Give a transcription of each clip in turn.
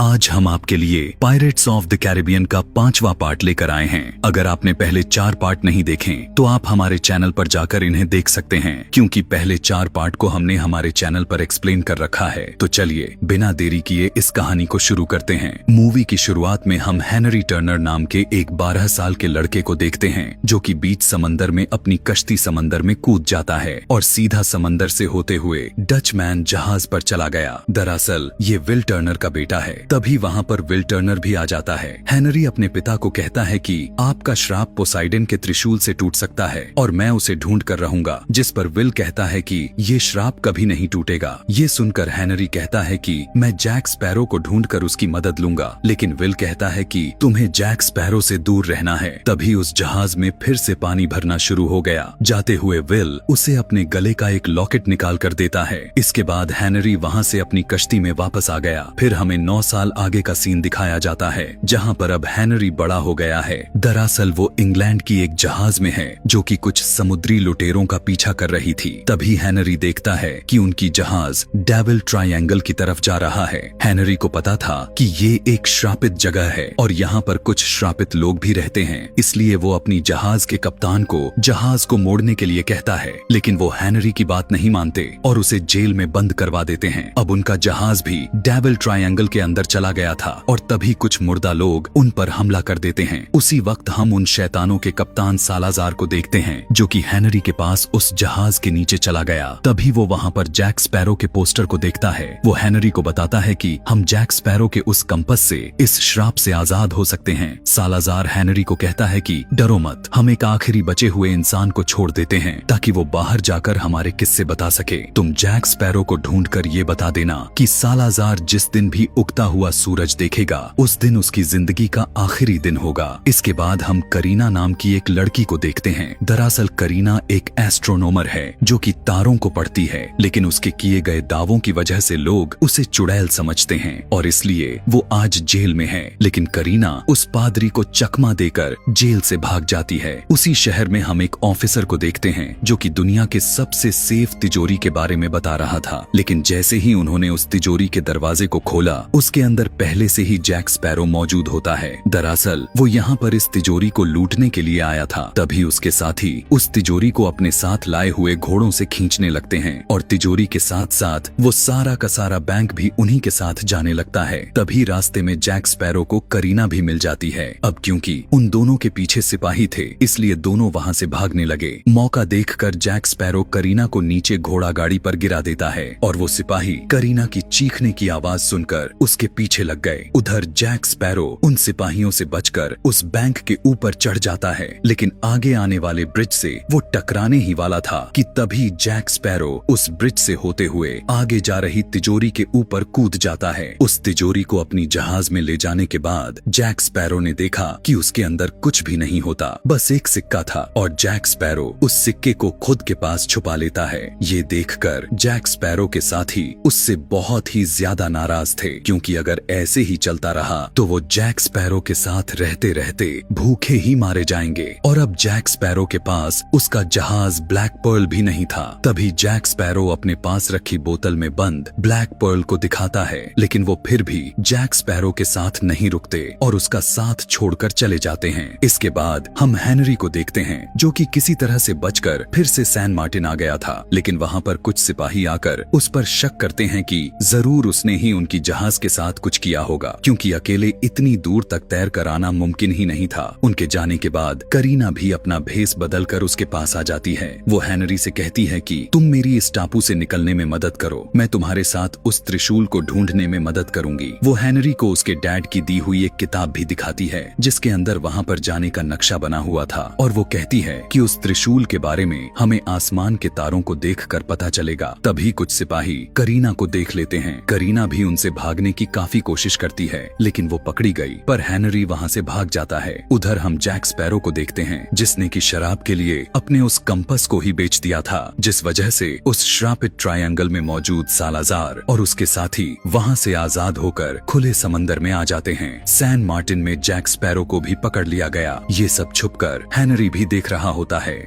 आज हम आपके लिए पायरेट्स ऑफ द कैरिबियन का 5वां पार्ट लेकर आए हैं। अगर आपने पहले 4 पार्ट नहीं देखे तो आप हमारे चैनल पर जाकर इन्हें देख सकते हैं, क्योंकि पहले 4 पार्ट को हमने हमारे चैनल पर एक्सप्लेन कर रखा है। तो चलिए बिना देरी किए इस कहानी को शुरू करते हैं। मूवी की शुरुआत में हम हेनरी टर्नर नाम के एक 12 साल के लड़के को देखते हैं, जो कि बीच समंदर में अपनी कश्ती समंदर में कूद जाता है और सीधा समंदर से होते हुए डचमैन जहाज पर चला गया। दरअसल ये विल टर्नर का बेटा है। तभी वहाँ पर विल टर्नर भी आ जाता है। हेनरी अपने पिता को कहता है कि आपका श्राप पोसाइडन के त्रिशूल से टूट सकता है और मैं उसे ढूंढ कर रहूंगा, जिस पर विल कहता है कि ये श्राप कभी नहीं टूटेगा। ये सुनकर हेनरी कहता है कि मैं जैक स्पैरो को ढूंढकर उसकी मदद लूंगा, लेकिन विल कहता है कि तुम्हें जैक स्पैरो से दूर रहना है। तभी उस जहाज में फिर से पानी भरना शुरू हो गया। जाते हुए विल उसे अपने गले का एक लॉकेट निकाल कर देता है। इसके बाद हेनरी वहाँ से अपनी कश्ती में वापस आ गया। फिर हमें 9 साल आगे का सीन दिखाया जाता है, जहाँ पर अब हेनरी बड़ा हो गया है। दरअसल वो इंग्लैंड की एक जहाज में है, जो कि कुछ समुद्री लुटेरों का पीछा कर रही थी। तभी हेनरी देखता है कि उनकी जहाज डेविल ट्रायंगल की तरफ जा रहा है। हेनरी को पता था कि ये एक श्रापित जगह है और यहाँ पर कुछ श्रापित लोग भी रहते हैं, इसलिए वो अपनी जहाज के कप्तान को जहाज को मोड़ने के लिए कहता है, लेकिन वो हेनरी की बात नहीं मानते और उसे जेल में बंद करवा देते हैं। अब उनका जहाज भी डेविल ट्रायंगल के अंदर चला गया था और तभी कुछ मुर्दा लोग उन पर हमला कर देते हैं। उसी वक्त हम उन शैतानों के कप्तान सालाजार को देखते हैं, जो कि हेनरी के पास उस जहाज के नीचे चला गया। तभी वो वहाँ पर जैक स्पैरो के पोस्टर को देखता है। वो हेनरी को बताता है कि हम जैक स्पैरो के उस कंपस से इस श्राप से आजाद हो सकते हैं। सालाजार हेनरी को कहता है कि डरो मत, हम एक आखिरी बचे हुए इंसान को छोड़ देते हैं ताकि वो बाहर जाकर हमारे किस्से बता सके। तुम जैक स्पैरो को ढूंढकर ये बता देना कि सालाजार जिस दिन भी उगता हुआ सूरज देखेगा उस दिन उसकी जिंदगी का आखिरी दिन होगा। इसके बाद हम करीना नाम की एक लड़की को देखते हैं। दरअसल करीना एक एस्ट्रोनॉमर है, जो कि तारों को पढ़ती है, लेकिन उसके किए गए दावों की वजह से लोग उसे चुड़ैल समझते हैं और इसलिए वो आज जेल में है। लेकिन करीना उस पादरी को चकमा देकर जेल से भाग जाती है। उसी शहर में हम एक ऑफिसर को देखते हैं, जो कि दुनिया के सबसे सेफ तिजोरी के बारे में बता रहा था, लेकिन जैसे ही उन्होंने उस तिजोरी के दरवाजे को खोला, उसके अंदर पहले से ही जैक स्पैरो मौजूद होता है। दरअसल वो यहाँ पर इस तिजोरी को लूटने के लिए आया था। तभी उसके साथी उस तिजोरी को अपने साथ लाए हुए घोड़ों से खींचने लगते हैं और तिजोरी के साथ साथ वो सारा का सारा बैंक भी उन्हीं के साथ जाने लगता है। तभी रास्ते में जैक स्पैरो को करीना भी मिल जाती है। अब क्योंकि उन दोनों के पीछे सिपाही थे, इसलिए दोनों वहाँ से भागने लगे। मौका देखकर जैक स्पैरो करीना को नीचे घोड़ा गाड़ी पर गिरा देता है और वो सिपाही करीना की चीखने की आवाज सुनकर उसके पीछे लग गए। उधर जैक स्पैरो उन सिपाहियों से बचकर उस बैंक के ऊपर चढ़ जाता है, लेकिन आगे आने वाले ब्रिज से वो टकराने ही वाला था कि तभी जैक स्पैरो उस ब्रिज से होते हुए आगे जा रही तिजोरी के ऊपर कूद जाता है। उस तिजोरी को अपनी जहाज में ले जाने के बाद जैक स्पैरो ने देखा कि उसके अंदर कुछ भी नहीं होता, बस एक सिक्का था और जैक स्पैरो उस सिक्के को खुद के पास छुपा लेता है। ये देखकर जैक स्पैरो के साथी उससे बहुत ही ज्यादा नाराज थे, क्योंकि अगर ऐसे ही चलता रहा तो वो जैक स्पैरो के साथ रहते रहते भूखे ही मारे जाएंगे। और अब जैक स्पैरो के पास उसका जहाज ब्लैक पर्ल भी नहीं था। तभी जैक स्पैरो अपने पास रखी बोतल में बंद ब्लैक पर्ल को दिखाता है, लेकिन वो फिर भी जैक स्पैरो के साथ नहीं रुकते और उसका साथ छोड़कर चले जाते हैं। इसके बाद हम हेनरी को देखते हैं, जो कि किसी तरह से बचकर फिर से सैन मार्टिन आ गया था, लेकिन वहाँ पर कुछ सिपाही आकर उस पर शक करते हैं कि जरूर उसने ही उनकी जहाज के साथ कुछ किया होगा, क्योंकि अकेले इतनी दूर तक तैर कर आना मुमकिन ही नहीं था। उनके जाने के बाद करीना भी अपना भेस बदलकर उसके पास आ जाती है। वो हेनरी से कहती है कि तुम मेरी इस टापू से निकलने में मदद करो, मैं तुम्हारे साथ उस त्रिशूल को ढूंढने में मदद करूंगी। वो हेनरी को उसके डैड की दी हुई एक किताब भी दिखाती है, जिसके अंदर वहाँ पर जाने का नक्शा बना हुआ था और वो कहती है कि उस त्रिशूल के बारे में हमें आसमान के तारों को देखकर पता चलेगा। तभी कुछ सिपाही करीना को देख लेते हैं। करीना भी उनसे भागने की काफी कोशिश करती है, लेकिन वो पकड़ी गई, पर हेनरी वहाँ से भाग जाता है। उधर हम जैक स्पैरो को देखते हैं, जिसने की शराब के लिए अपने उस कंपस को ही बेच दिया था, जिस वजह से उस श्रापित ट्रायंगल में मौजूद सालाजार और उसके साथी वहाँ से आजाद होकर खुले समंदर में आ जाते हैं। सैन मार्टिन में जैक स्पैरो को भी पकड़ लिया गया। ये सब छुपकर हेनरी भी देख रहा होता है।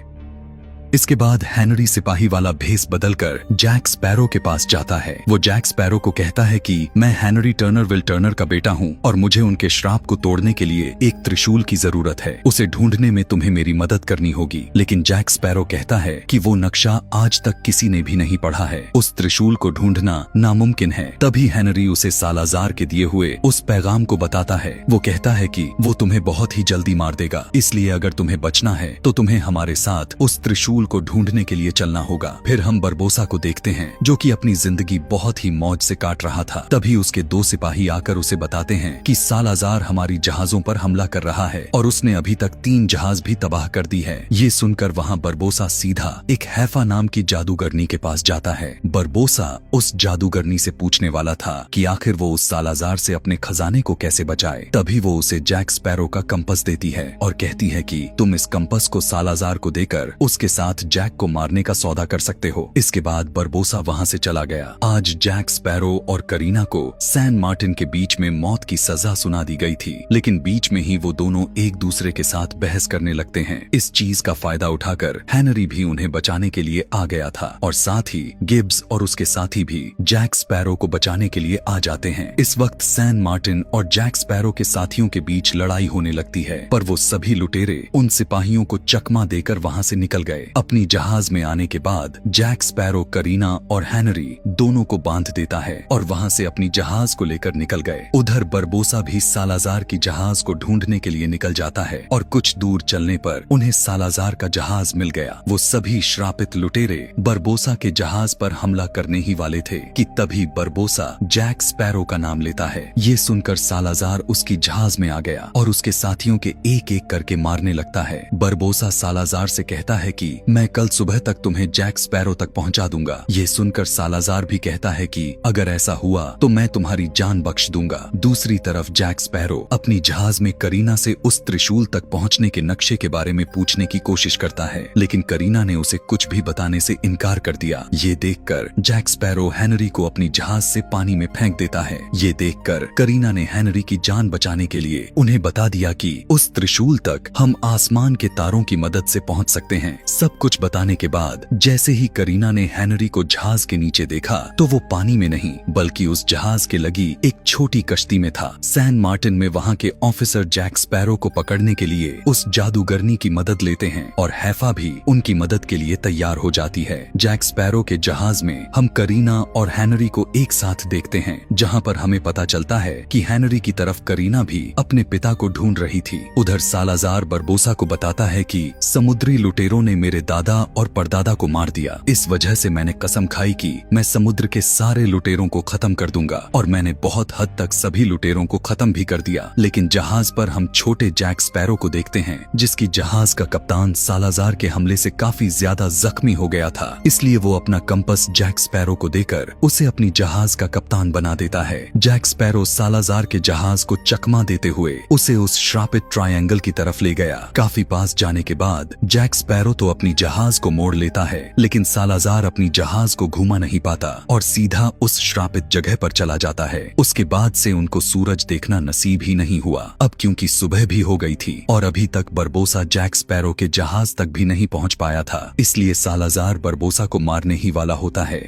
इसके बाद हेनरी सिपाही वाला भेस बदलकर जैक स्पैरो के पास जाता है। वो जैक स्पैरो को कहता है कि मैं हेनरी टर्नर विल टर्नर का बेटा हूँ और मुझे उनके श्राप को तोड़ने के लिए एक त्रिशूल की जरूरत है। उसे ढूंढने में तुम्हें मेरी मदद करनी होगी। लेकिन जैक स्पैरो कहता है कि वो नक्शा आज तक किसी ने भी नहीं पढ़ा है। उस त्रिशूल को ढूंढना नामुमकिन है। तभी हेनरी उसे सालाजार के दिए हुए उस पैगाम को बताता है। वो कहता है कि वो तुम्हें बहुत ही जल्दी मार देगा, इसलिए अगर तुम्हें बचना है तो तुम्हें हमारे साथ उस त्रिशूल को ढूंढने के लिए चलना होगा। फिर हम बरबोसा को देखते हैं जो कि अपनी जिंदगी बहुत ही मौज से काट रहा था। तभी उसके 2 सिपाही आकर उसे बताते हैं कि सालाजार हमारी जहाजों पर हमला कर रहा है और उसने अभी तक 3 जहाज भी तबाह कर दी है। ये सुनकर वहाँ बरबोसा सीधा एक हैफा नाम की जादूगरनी के पास जाता है। बरबोसा उस जादूगरनी से पूछने वाला था कि आखिर वो उस सालाजार से अपने खजाने को कैसे बचाए। तभी वो उसे जैक स्पैरो का कंपस देती है और कहती है कि तुम इस कंपस को सालाजार को देकर उसके साथ जैक को मारने का सौदा कर सकते हो। इसके बाद बरबोसा वहाँ से चला गया। आज जैक स्पैरो और करीना को सैन मार्टिन के बीच में मौत की सजा सुना दी गई थी, लेकिन बीच में ही वो दोनों एक दूसरे के साथ बहस करने लगते हैं। इस चीज का फायदा उठाकर हेनरी भी उन्हें बचाने के लिए आ गया था और साथ ही गिब्स और उसके साथी भी जैक स्पैरो को बचाने के लिए आ जाते हैं। इस वक्त सैन मार्टिन और जैक स्पैरो के साथियों के बीच लड़ाई होने लगती है, पर वो सभी लुटेरे उन सिपाहियों को चकमा देकर वहाँ से निकल गए। अपनी जहाज में आने के बाद जैक स्पैरो करीना और हेनरी दोनों को बांध देता है और वहाँ से अपनी जहाज को लेकर निकल गए। उधर बरबोसा भी सालाजार की जहाज को ढूंढने के लिए निकल जाता है और कुछ दूर चलने पर उन्हें सालाजार का जहाज मिल गया। वो सभी श्रापित लुटेरे बरबोसा के जहाज पर हमला करने ही वाले थे कि तभी बरबोसा जैक स्पैरो का नाम लेता है। ये सुनकर सालाजार उसकी जहाज में आ गया और उसके साथियों के एक एक करके मारने लगता है। बरबोसा सालाजार से कहता है कि मैं कल सुबह तक तुम्हें जैक स्पैरो तक पहुंचा दूंगा। ये सुनकर सालाजार भी कहता है कि अगर ऐसा हुआ तो मैं तुम्हारी जान बख्श दूंगा। दूसरी तरफ जैक स्पैरो अपनी जहाज में करीना से उस त्रिशूल तक पहुंचने के नक्शे के बारे में पूछने की कोशिश करता है, लेकिन करीना ने उसे कुछ भी बताने से इनकार कर दिया। ये देखकर जैक स्पैरो हेनरी को अपनी जहाज से पानी में फेंक देता है। ये देखकर करीना ने हेनरी की जान बचाने के लिए उन्हें बता दिया कि उस त्रिशूल तक हम आसमान के तारों की मदद से पहुंच सकते हैं। सब कुछ बताने के बाद जैसे ही करीना ने हेनरी को जहाज के नीचे देखा तो वो पानी में नहीं बल्कि उस जहाज के लगी एक छोटी कश्ती में था। सैन मार्टिन में वहाँ के ऑफिसर जैक स्पैरो को पकड़ने के लिए उस जादूगरनी की मदद लेते हैं और हैफा भी उनकी मदद के लिए तैयार हो जाती है। जैक स्पैरो के जहाज में हम करीना और हेनरी को एक साथ देखते हैं, जहाँ पर हमें पता चलता है कि हेनरी की तरफ करीना भी अपने पिता को ढूंढ रही थी। उधर सालाजार बरबोसा को बताता है कि समुद्री लुटेरों ने मेरे दादा और परदादा को मार दिया। इस वजह से मैंने कसम खाई कि मैं समुद्र के सारे लुटेरों को खत्म कर दूंगा और मैंने बहुत हद तक सभी लुटेरों को खत्म भी कर दिया। लेकिन जहाज पर हम छोटे जैक स्पैरो को देखते हैं, जिसकी जहाज का कप्तान सालाजार के हमले से काफी ज्यादा जख्मी हो गया था। इसलिए वो अपना कंपस जैक स्पैरो को देकर उसे अपनी जहाज का कप्तान बना देता है। जैक स्पैरो सालाजार के जहाज को चकमा देते हुए उसे उस श्रापित ट्रायंगल की तरफ ले गया। काफी पास जाने के बाद जैक स्पैरो तो अपनी जहाज को मोड़ लेता है, लेकिन सालाजार अपनी जहाज को घुमा नहीं पाता और सीधा उस श्रापित जगह पर चला जाता है। उसके बाद से उनको सूरज देखना नसीब ही नहीं हुआ। अब क्योंकि सुबह भी हो गई थी और अभी तक बरबोसा जैक स्पैरो के जहाज तक भी नहीं पहुंच पाया था, इसलिए सालाजार बरबोसा को मारने ही वाला होता है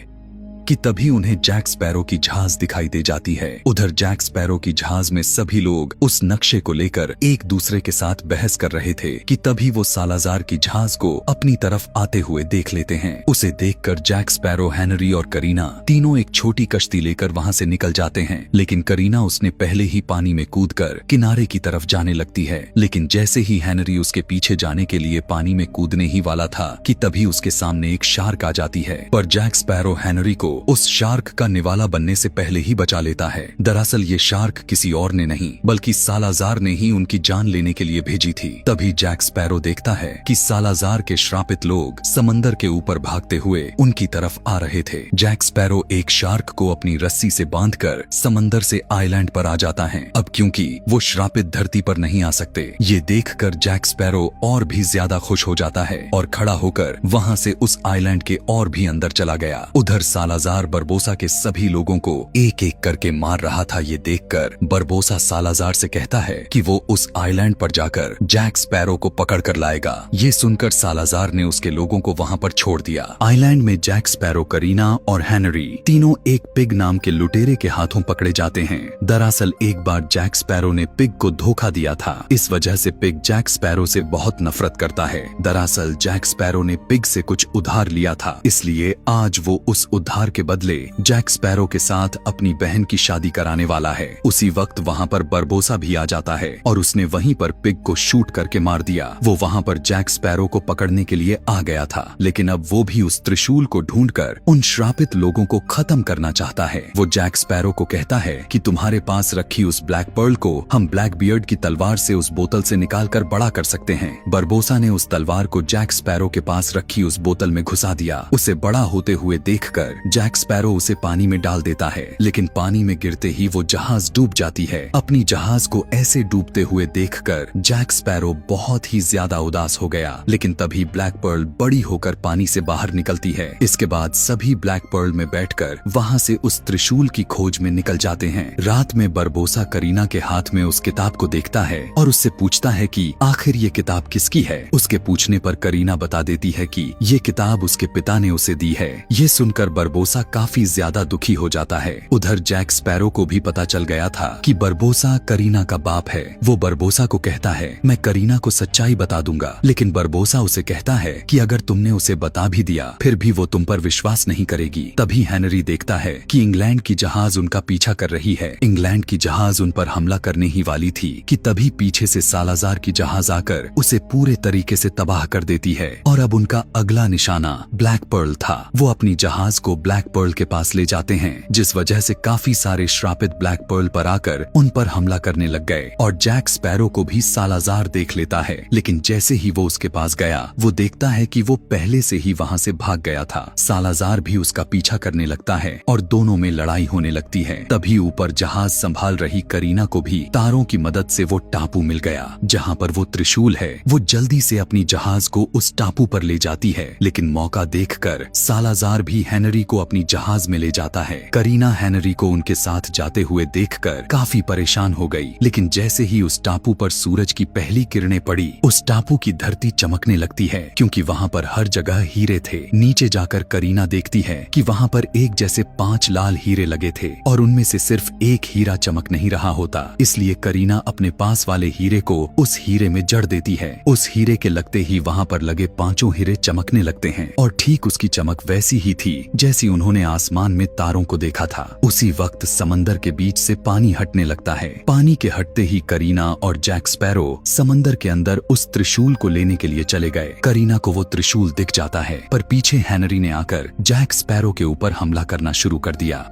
कि तभी उन्हें जैक स्पैरो की जहाज दिखाई दे जाती है। उधर जैक स्पैरो की जहाज में सभी लोग उस नक्शे को लेकर एक दूसरे के साथ बहस कर रहे थे कि तभी वो सालाजार की जहाज को अपनी तरफ आते हुए देख लेते हैं। उसे देखकर जैक स्पैरो, हेनरी और करीना तीनों एक छोटी कश्ती लेकर वहाँ से निकल जाते हैं, लेकिन करीना उसने पहले ही पानी में कूदकर किनारे की तरफ जाने लगती है। लेकिन जैसे ही हेनरी उसके पीछे जाने के लिए पानी में कूदने ही वाला था कि तभी उसके सामने एक शार्क आ जाती है, पर जैक स्पैरो हेनरी को उस शार्क का निवाला बनने से पहले ही बचा लेता है। दरअसल ये शार्क किसी और ने नहीं बल्कि सालाजार ने ही उनकी जान लेने के लिए भेजी थी। तभी जैक स्पैरो देखता है कि सालाजार के श्रापित लोग समंदर के ऊपर भागते हुए उनकी तरफ आ रहे थे। जैक स्पैरो एक शार्क को अपनी रस्सी से बांधकर समंदर से आइलैंड पर आ जाता है। अब क्योंकि वो श्रापित धरती पर नहीं आ सकते, ये देखकर जैक स्पैरो और भी ज्यादा खुश हो जाता है और खड़ा होकर वहाँ से उस आइलैंड के और भी अंदर चला गया। उधर सालाजार सालाजार बरबोसा के सभी लोगों को एक एक करके मार रहा था। ये देखकर बरबोसा सालाजार से कहता है कि वो उस आइलैंड पर जाकर जैक स्पैरो को पकड़ कर लाएगा। ये सुनकर सालाजार ने उसके लोगों को वहाँ पर छोड़ दिया। आइलैंड में जैक स्पैरो, करीना और हेनरी तीनों एक पिग नाम के लुटेरे के हाथों पकड़े जाते हैं। दरअसल एक बार जैक स्पैरो ने पिग को धोखा दिया था। इस वजह से पिग जैक स्पैरो से बहुत नफरत करता है। दरअसल जैक स्पैरो ने पिग से कुछ उधार लिया था, इसलिए आज वो उस उधार के बदले जैक स्पैरो के साथ अपनी बहन की शादी कराने वाला है। उसी वक्त वहाँ पर बरबोसा भी आ जाता है और उसने वहीं पर पिग को शूट करके मार दिया। वो वहाँ पर जैक स्पैरो को पकड़ने के लिए आ गया था, लेकिन अब वो भी उस त्रिशूल को ढूंढकर उन श्रापित लोगों को खत्म करना चाहता है। वो जैक स्पैरो को कहता है कि तुम्हारे पास रखी उस ब्लैक पर्ल को हम ब्लैक बियर्ड की तलवार से उस बोतल से निकाल कर बड़ा कर सकते हैं। बरबोसा ने उस तलवार को जैक स्पैरो के पास रखी उस बोतल में घुसा दिया। उसे बड़ा होते हुए देखकर जैक स्पैरो उसे पानी में डाल देता है, लेकिन पानी में गिरते ही वो जहाज डूब जाती है। अपनी जहाज को ऐसे डूबते हुए देखकर जैक स्पैरो बहुत ही ज्यादा उदास हो गया, लेकिन तभी ब्लैक पर्ल बड़ी होकर पानी से बाहर निकलती है। इसके बाद सभी ब्लैक पर्ल में बैठकर वहाँ से उस त्रिशूल की खोज में निकल जाते हैं। रात में बरबोसा करीना के हाथ में उस किताब को देखता है और उससे पूछता है कि आखिर ये किताब किसकी है। उसके पूछने पर करीना बता देती है कि ये किताब उसके पिता ने उसे दी है। ये सुनकर बरबोसा काफी ज्यादा दुखी हो जाता है। उधर जैक स्पैरो को भी पता चल गया था कि बरबोसा करीना का बाप है। वो बरबोसा को कहता है मैं करीना को सच्चाई बता दूंगा, लेकिन बरबोसा उसे कहता है कि अगर तुमने उसे बता भी दिया फिर भी वो तुम पर विश्वास नहीं करेगी। तभी हेनरी देखता है कि इंग्लैंड की जहाज उनका पीछा कर रही है। इंग्लैंड की जहाज उन पर हमला करने ही वाली थी कि तभी पीछे से सालाजार की जहाज आकर उसे पूरे तरीके से तबाह कर देती है। और अब उनका अगला निशाना ब्लैक पर्ल था। वो अपनी जहाज को ब्लैक पर्ल के पास ले जाते हैं, जिस वजह से काफी सारे श्रापित ब्लैक पर्ल पर आकर उन पर हमला करने लग गए। और जैक स्पैरो को भी सालाजार देख लेता है, लेकिन जैसे ही वो उसके पास गया वो देखता है कि वो पहले से ही वहाँ से भाग गया था। सालाजार भी उसका पीछा करने लगता है और दोनों में लड़ाई होने लगती है। तभी ऊपर जहाज संभाल रही करीना को भी तारों की मदद से वो टापू मिल गया जहाँ पर वो त्रिशूल है। वो जल्दी से अपनी जहाज को उस टापू पर ले जाती है, लेकिन मौका देखकर सालाजार भी हेनरी को अपनी जहाज में ले जाता है। करीना हेनरी को उनके साथ जाते हुए देखकर काफी परेशान हो गई, लेकिन जैसे ही उस टापू पर सूरज की पहली किरणें पड़ी उस टापू की धरती चमकने लगती है, क्योंकि वहाँ पर हर जगह हीरे थे। नीचे जाकर करीना देखती है कि वहाँ पर एक जैसे 5 लाल हीरे लगे थे और उनमें से सिर्फ एक हीरा चमक नहीं रहा होता। इसलिए करीना अपने पास वाले हीरे को उस हीरे में जड़ देती है। उस हीरे के लगते ही वहाँ पर लगे 5 हीरे चमकने लगते हैं और ठीक उसकी चमक वैसी ही थी जैसी उन्होंने आसमान में तारों को देखा था। उसी वक्त समंदर के बीच से पानी हटने लगता है। पानी के हटते ही करीना और जैक स्पैरो समंदर के अंदर उस त्रिशूल को लेने के लिए चले गए। करीना को वो त्रिशूल दिख जाता है, पर पीछे हेनरी ने आकर जैक स्पैरो के ऊपर हमला करना शुरू कर दिया।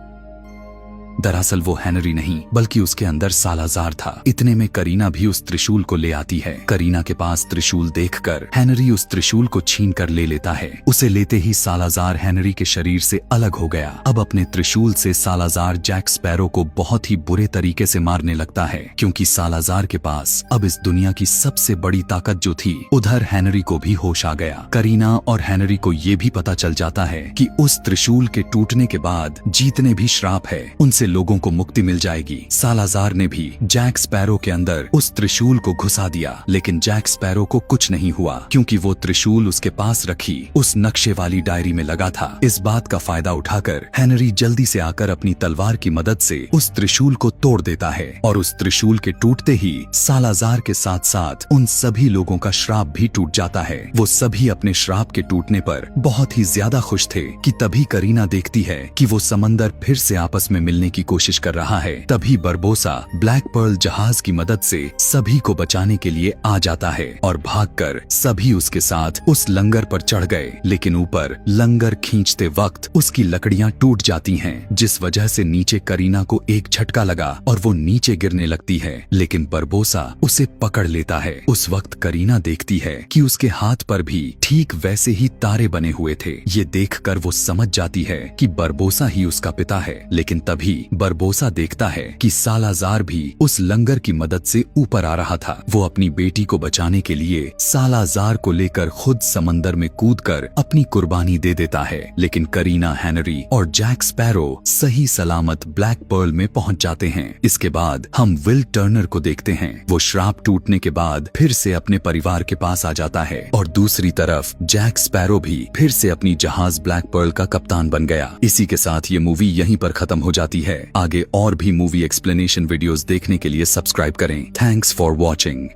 दरअसल वो हेनरी नहीं बल्कि उसके अंदर सालाजार था। इतने में करीना भी उस त्रिशूल को ले आती है। करीना के पास त्रिशूल देखकर हेनरी उस त्रिशूल को छीन कर ले लेता है। उसे लेते ही सालाजार हेनरी के शरीर से अलग हो गया। अब अपने त्रिशूल से सालाजार जैक स्पैरो को बहुत ही बुरे तरीके से मारने लगता है, क्योंकि सालाजार के पास अब इस दुनिया की सबसे बड़ी ताकत जो थी। उधर हेनरी को भी होश आ गया। करीना और हेनरी को ये भी पता चल जाता है कि उस त्रिशूल के टूटने के बाद जितने भी श्राप है उनसे लोगों को मुक्ति मिल जाएगी। सालाजार ने भी जैक स्पैरो के अंदर उस त्रिशूल को घुसा दिया, लेकिन जैक स्पैरो को कुछ नहीं हुआ, क्योंकि वो त्रिशूल उसके पास रखी उस नक्शे वाली डायरी में लगा था। इस बात का फायदा उठाकर हेनरी जल्दी से आकर अपनी तलवार की मदद से उस त्रिशूल को तोड़ देता है और उस त्रिशूल के टूटते ही सालाजार के साथ साथ उन सभी लोगों का श्राप भी टूट जाता है। वो सभी अपने श्राप के टूटने पर बहुत ही ज्यादा खुश थे कि तभी करीना देखती है कि वो समंदर फिर से आपस में मिलने की कोशिश कर रहा है। तभी बरबोसा ब्लैक पर्ल जहाज की मदद से सभी को बचाने के लिए आ जाता है और भागकर सभी उसके साथ उस लंगर पर चढ़ गए, लेकिन ऊपर लंगर खींचते वक्त उसकी लकड़ियां टूट जाती हैं, जिस वजह से नीचे करीना को एक झटका लगा और वो नीचे गिरने लगती है, लेकिन बरबोसा उसे पकड़ लेता है। उस वक्त करीना देखती है कि उसके हाथ पर भी ठीक वैसे ही तारे बने हुए थे। ये देखकर वो समझ जाती है कि बरबोसा ही उसका पिता है, लेकिन तभी बरबोसा देखता है कि सालाजार भी उस लंगर की मदद से ऊपर आ रहा था। वो अपनी बेटी को बचाने के लिए सालाजार को लेकर खुद समंदर में कूदकर अपनी कुर्बानी दे देता है, लेकिन करीना हेनरी और जैक स्पैरो सही सलामत ब्लैक पर्ल में पहुंच जाते हैं। इसके बाद हम विल टर्नर को देखते हैं। वो श्राप टूटने के बाद फिर से अपने परिवार के पास आ जाता है और दूसरी तरफ जैक स्पैरो भी फिर से अपनी जहाज ब्लैक पर्ल का कप्तान बन गया। इसी के साथ ये मूवी यहीं पर खत्म हो जाती है। आगे और भी मूवी एक्सप्लेनेशन वीडियोस देखने के लिए सब्सक्राइब करें। Thanks for watching.